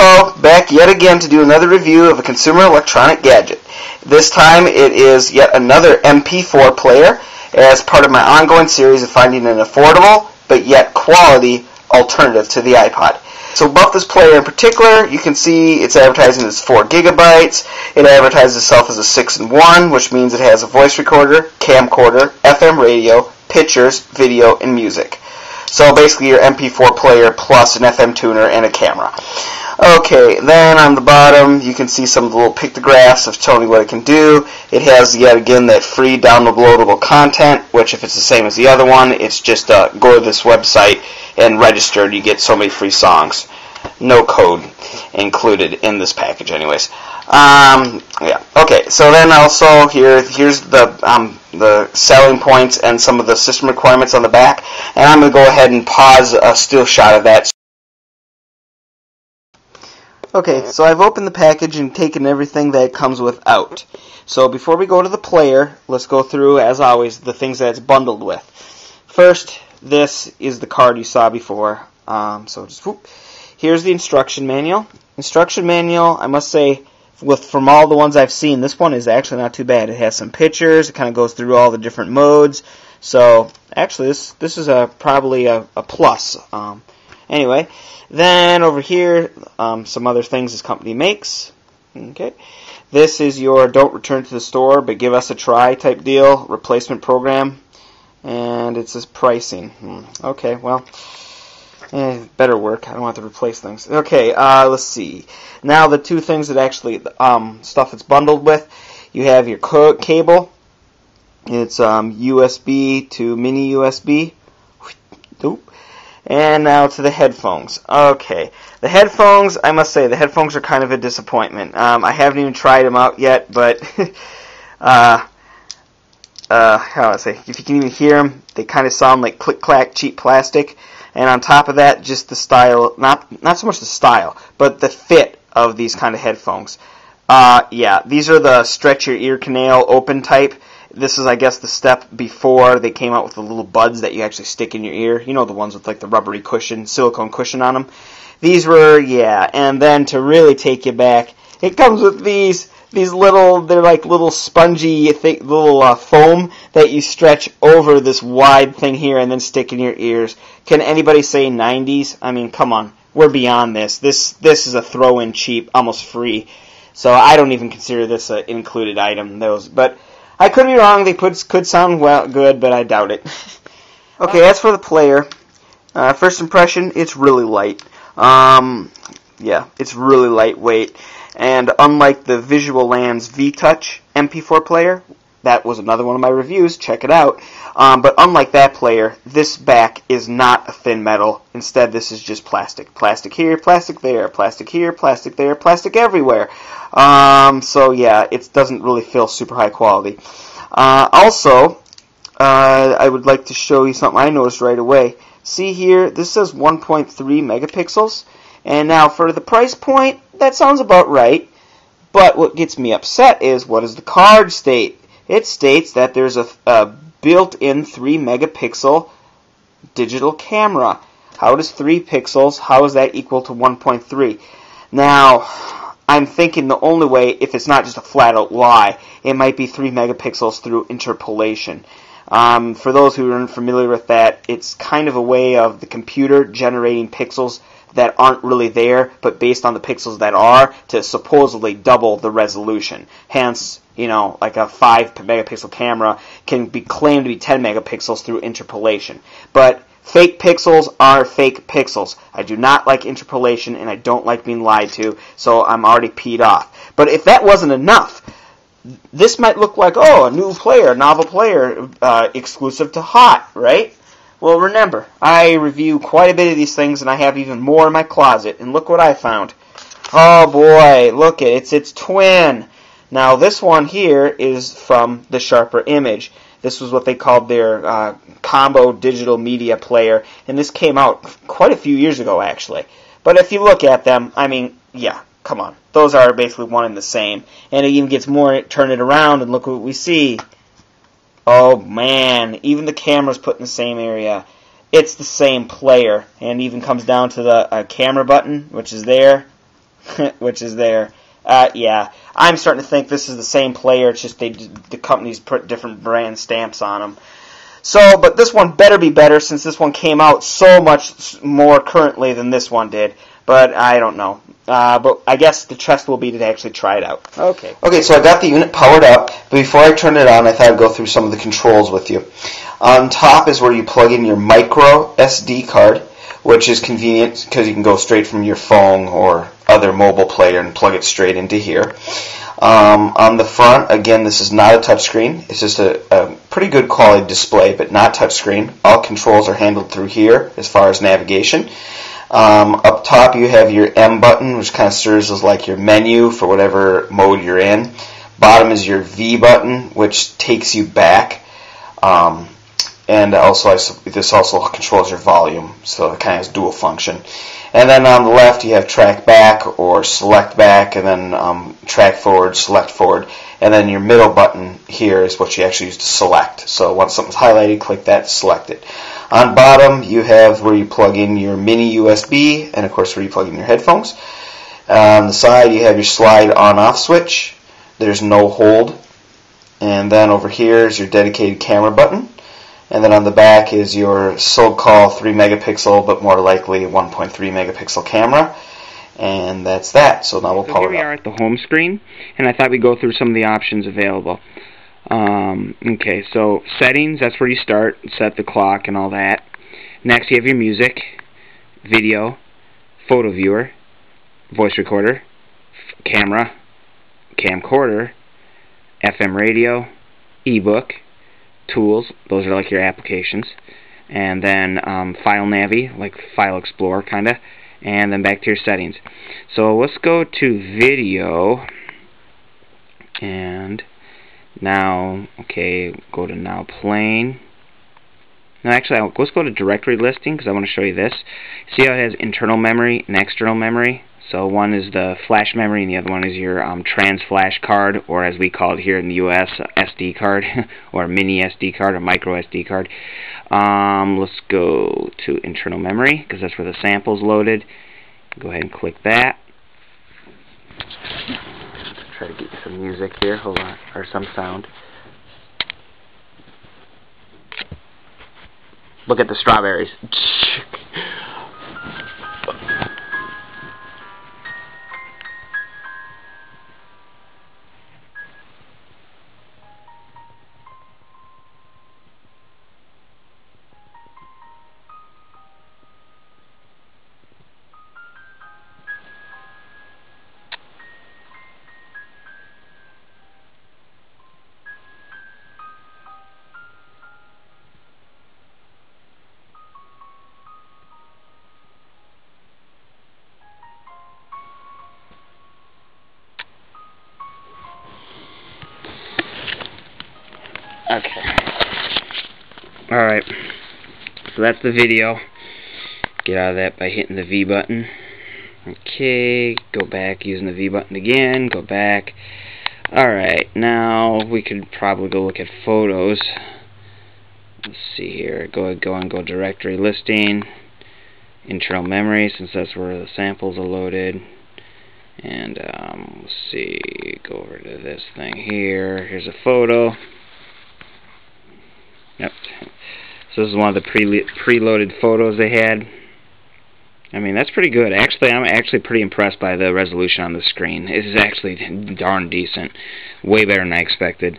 Hello, back yet again to do another review of a consumer electronic gadget. This time it is yet another MP4 player as part of my ongoing series of finding an affordable but yet quality alternative to the iPod. So above this player in particular, you can see it's advertising as 4 gigabytes. It advertises itself as a 6-in-1, which means it has a voice recorder, camcorder, FM radio, pictures, video, and music. So basically your MP4 player plus an FM tuner and a camera. Okay, then on the bottom you can see some of the little pictographs of telling you what it can do. It has yet again that free downloadable content, which if it's the same as the other one, it's just go to this website and register and you get so many free songs. No code included in this package anyways. Yeah. Okay, so then also here's the selling points and some of the system requirements on the back, and I'm going to go ahead and pause a still shot of that. Okay, so I've opened the package and taken everything that it comes with out. So before we go to the player, let's go through, as always, the things that it's bundled with. First, this is the card you saw before. So just whoop. Here's the instruction manual. Instruction manual, I must say, from all the ones I've seen, this one is actually not too bad. It has some pictures. It kind of goes through all the different modes. So actually, this is probably a plus. Anyway, then over here, some other things this company makes. Okay, this is your don't return to the store, but give us a try type deal, replacement program, and it says pricing. Okay, well, better work. I don't want to replace things. Okay, let's see. Now the two things that actually stuff it's bundled with, you have your cable. It's USB to mini USB. And now to the headphones. Okay, the headphones, I must say, the headphones are kind of a disappointment. I haven't even tried them out yet, but how do I say? If you can even hear them, they kind of sound like click-clack cheap plastic. And on top of that, just the style, not so much the style, but the fit of these kind of headphones. Yeah, these are the stretch your ear canal open type. This is, I guess, the step before they came out with the little buds that you actually stick in your ear. You know, the ones with like the rubbery cushion, silicone cushion on them. These were, yeah, and then to really take you back, it comes with these little, they're like little spongy, little foam that you stretch over this wide thing here and then stick in your ears. Can anybody say 90s? I mean, come on, we're beyond this. This is a throw-in cheap, almost free. So I don't even consider this an included item. But I could be wrong. They could sound good, but I doubt it. Okay, as for the player, first impression, it's really light. Yeah, it's really lightweight. And unlike the VisualLand's V-Touch MP4 player, that was another one of my reviews, check it out. But unlike that player, this back is not a thin metal. Instead, this is just plastic. Plastic here, plastic there, plastic here, plastic there, plastic everywhere. So yeah, it doesn't really feel super high quality. Also, I would like to show you something I noticed right away. See here, this says 1.3 megapixels. And now for the price point, that sounds about right. But what gets me upset is, what does the card state? It states that there's a built-in 3 megapixel digital camera. How does 3 pixels, how is that equal to 1.3? Now, I'm thinking the only way, if it's not just a flat-out lie, it might be 3 megapixels through interpolation. For those who aren't familiar with that, it's kind of a way of the computer generating pixels that aren't really there, but based on the pixels that are, to supposedly double the resolution. Hence, you know, like a 5 megapixel camera can be claimed to be 10 megapixels through interpolation. But fake pixels are fake pixels. I do not like interpolation, and I don't like being lied to, so I'm already peed off. But if that wasn't enough, this might look like, oh, a new player, novel player, exclusive to HOTT, right? Well, remember, I review quite a bit of these things, and I have even more in my closet. And look what I found. Oh boy, look it's its twin. Now this one here is from the Sharper Image. This was what they called their combo digital media player, and this came out quite a few years ago, actually. But if you look at them, I mean, yeah, come on. Those are basically one and the same. And it even gets more, turn it around, and look what we see. Oh man, even the camera's put in the same area. It's the same player, and even comes down to the camera button, which is there. which is there. Yeah, I'm starting to think this is the same player. It's just the companies put different brand stamps on them. So, but this one better be better since this one came out so much more currently than this one did. But I don't know. But I guess the test will be to actually try it out. Okay. Okay, so I got the unit powered up, but before I turn it on, I thought I'd go through some of the controls with you. On top is where you plug in your micro SD card, which is convenient because you can go straight from your phone or other mobile player and plug it straight into here. On the front, again, this is not a touchscreen. It's just a pretty good quality display, but not touchscreen. All controls are handled through here as far as navigation. Up top, you have your M button, which kind of serves as like your menu for whatever mode you're in. Bottom is your V button, which takes you back. And also, this also controls your volume, so it kind of has dual function. And then on the left, you have track back or select back, and then track forward, select forward. And then your middle button here is what you actually use to select. So once something's highlighted, click that to select it. On bottom, you have where you plug in your mini USB, and of course where you plug in your headphones. On the side, you have your slide on-off switch. There's no hold. And then over here is your dedicated camera button. And then on the back is your so-called 3 megapixel, but more likely 1.3 megapixel camera. And that's that. So now we'll power it up. Here we are at the home screen, and I thought we'd go through some of the options available. Okay, so settings, that's where you start, set the clock and all that. Next you have your music, video, photo viewer, voice recorder, camera, camcorder, FM radio, ebook, tools, those are like your applications, and then file navi, like file explorer kinda, and then back to your settings. So let's go to video, and now, okay, go to now playing. No, actually, let's go to directory listing because I want to show you this. See how it has internal memory and external memory? So one is the flash memory and the other one is your trans flash card, or as we call it here in the US, SD card, or mini SD card, or micro SD card. Let's go to internal memory because that's where the sample's loaded. Go ahead and click that. Try to get you some music here, hold on, or some sound. Look at the strawberries. Okay. Alright. So that's the video. Get out of that by hitting the V button. Okay. Go back using the V button again. Go back. Alright. Now we could probably go look at photos. Let's see here. Go directory listing. Internal memory, since that's where the samples are loaded. And let's see. Go over to this thing here. Here's a photo. Yep. So this is one of the preloaded photos they had. I mean, that's pretty good. Actually, I'm actually pretty impressed by the resolution on the screen. It is actually darn decent. Way better than I expected.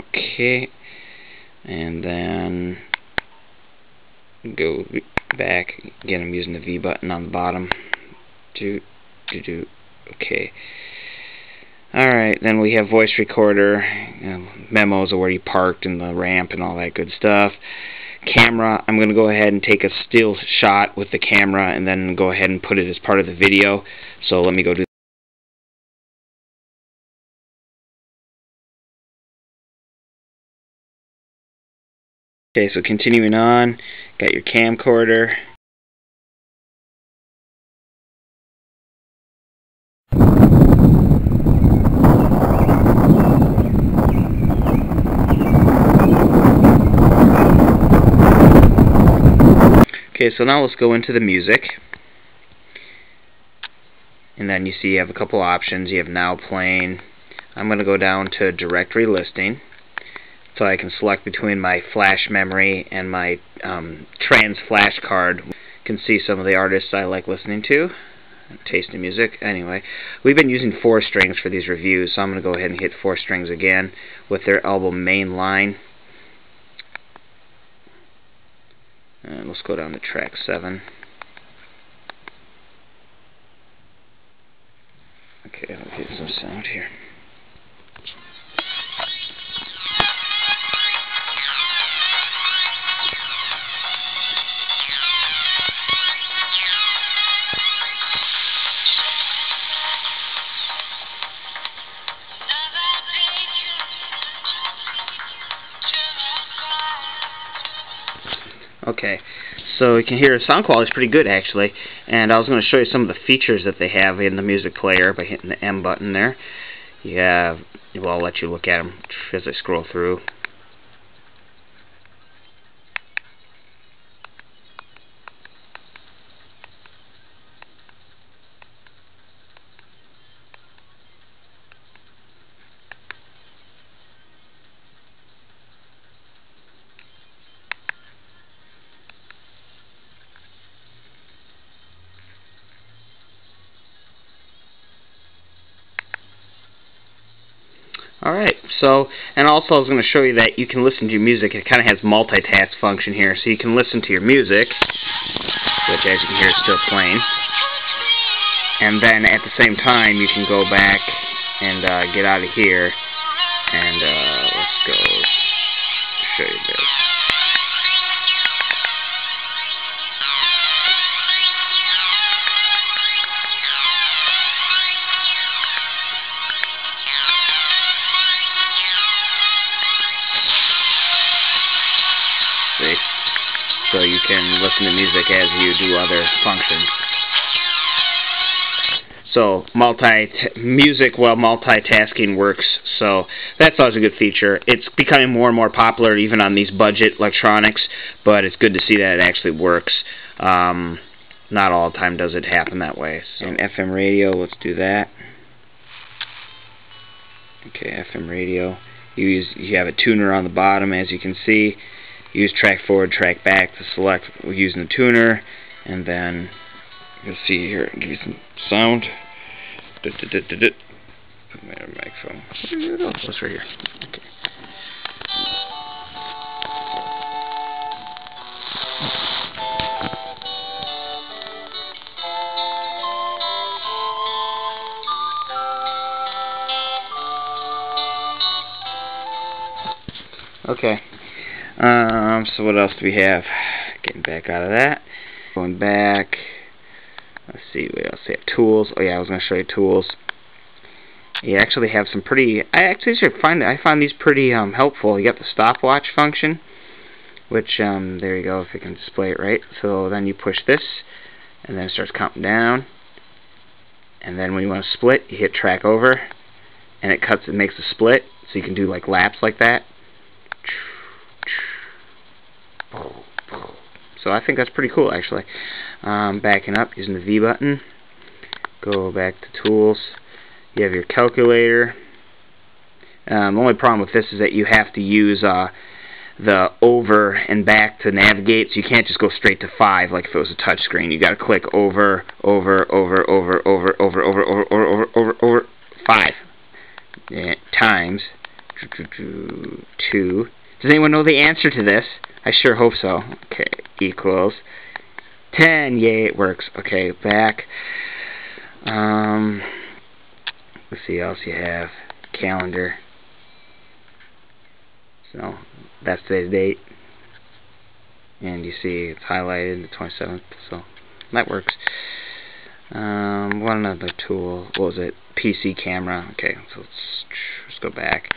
Okay. And then go back. Again, I'm using the V button on the bottom. Okay. Alright, then we have voice recorder, memos of where you parked and the ramp and all that good stuff. Camera, I'm going to go ahead and take a still shot with the camera and then go ahead and put it as part of the video. So let me go do that. Okay, so continuing on, got your camcorder. Okay, so now let's go into the music. and then you see you have a couple options. You have now playing. I'm going to go down to directory listing, so I can select between my flash memory and my trans flash card. You can see some of the artists I like listening to. Taste in music. Anyway, we've been using 4 strings for these reviews, so I'm going to go ahead and hit 4 strings again with their album Main Line. And let's go down to track 7. Okay, I'll get some sound here. Okay, so you can hear the sound quality is pretty good actually, and I was going to show you some of the features that they have in the music player by hitting the M button there. You have, well, I'll let you look at them as I scroll through. Alright, so, and also I was going to show you that you can listen to your music. It kind of has multitask function here, so you can listen to your music, which as you can hear is still playing, and then at the same time you can go back and get out of here, and let's go show you this. See? So you can listen to music as you do other functions. So music while multitasking works, so that's always a good feature. It's becoming more and more popular even on these budget electronics, but it's good to see that it actually works. Not all the time does it happen that way. So in FM radio, let's do that. Okay, FM radio. You have a tuner on the bottom, as you can see. Use track forward, track back to select. We're using the tuner, and then you'll see here. Give you some sound. Put my microphone. Oh, it's right here. Okay. Okay. So what else do we have? Getting back out of that. Going back. Let's see, what else? We have tools. Oh yeah, I was going to show you tools. You actually have some pretty. I find these pretty helpful. You got the stopwatch function, which there you go. If you can display it right. So then you push this, and then it starts counting down. And then when you want to split, you hit track over, and it cuts. It makes a split, so you can do like laps like that. So I think that's pretty cool actually. Backing up using the V button. Go back to tools. You have your calculator. The only problem with this is that you have to use the over and back to navigate, so you can't just go straight to 5 like if it was a touch screen. You got to click over 5 times 2. Does anyone know the answer to this? I sure hope so. Okay, equals 10. Yay, it works. Okay, back. Let's see what else you have. Calendar. So that's today's date, and you see it's highlighted the 27th. So that works. One other tool. What was it? PC camera. Okay, so let's go back.